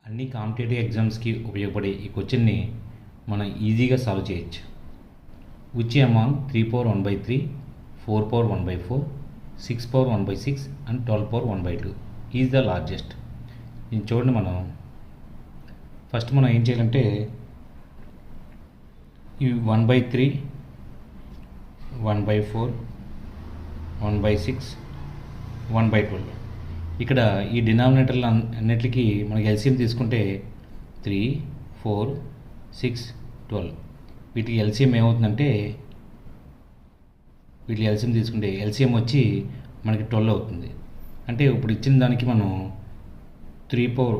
అన్ని కాంపిటేటివ్ ఎగ్జామ్స్కి ఉపయోగపడే ఈ క్వశ్చన్ని మనం ఈజీగా సాల్వ్ చేయొచ్చు. Which among 3 power 1/3, 4 power 1/4, 6 power 1/6 and 12 power 1/2 is the largest. ఇది చూడండి, మనం ఫస్ట్ మనం ఏం చేయాలంటే ఈ 1/3, 1/4, 1/6, 1/12 ఇక్కడ ఈ డినామినేటర్లు అన్నిటికీ మనకి ఎల్సిఎం తీసుకుంటే 3, 4, 6, 12 వీటికి ఎల్సిఎం ఏమవుతుందంటే వీటి ఎల్సిఎం తీసుకుంటే ఎల్సిఎం వచ్చి మనకి 12 అవుతుంది. అంటే ఇప్పుడు ఇచ్చిన దానికి మనం 3 పవర్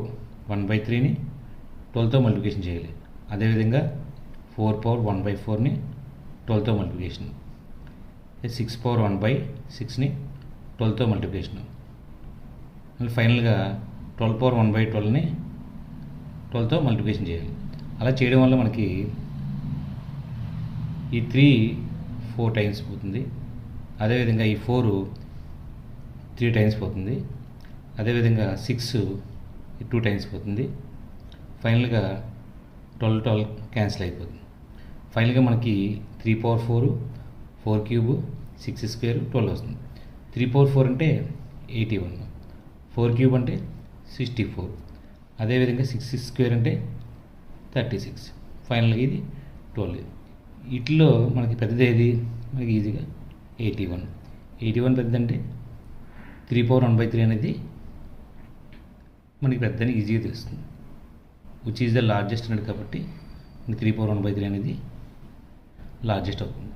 1/3ని 12తో మల్టిప్లికేషన్ చేయాలి. అదేవిధంగా 4 పవర్ 1/4ని 12తో మల్టిప్లికేషన్, 6 పవర్ 1/6ని 12తో మల్టిప్లికేషన్, మళ్ళీ ఫైనల్గా 12 పవర్ 1/12ని 12తో మల్టిప్లికేషన్ చేయాలి. అలా చేయడం వల్ల మనకి ఈ 3 4 టైమ్స్ పోతుంది, అదేవిధంగా ఈ 4 3 టైమ్స్ పోతుంది, అదేవిధంగా 6 2 టైమ్స్ పోతుంది, ఫైనల్గా 12 క్యాన్సిల్ అయిపోతుంది. ఫైనల్గా మనకి 3 పవర్ 4, 4 క్యూబ్, 6 స్క్వేర్ 12 వస్తుంది. 3 పవర్ 4 అంటే 81, 4 క్యూబ్ అంటే 64, అదేవిధంగా 6 స్క్వేర్ అంటే 36, ఫైనల్గా ఇది 12. వీటిలో మనకి పెద్దది ఏది? మనకి ఈజీగా 81 పెద్దదంటే 3 పవర్ 1/3 అనేది మనకి పెద్దని ఈజీగా తెలుస్తుంది. విచ్ ఈజ్ ద లార్జెస్ట్ అనేది కాబట్టి 3 పవర్ 1/3 అనేది లార్జెస్ట్ అవుతుంది.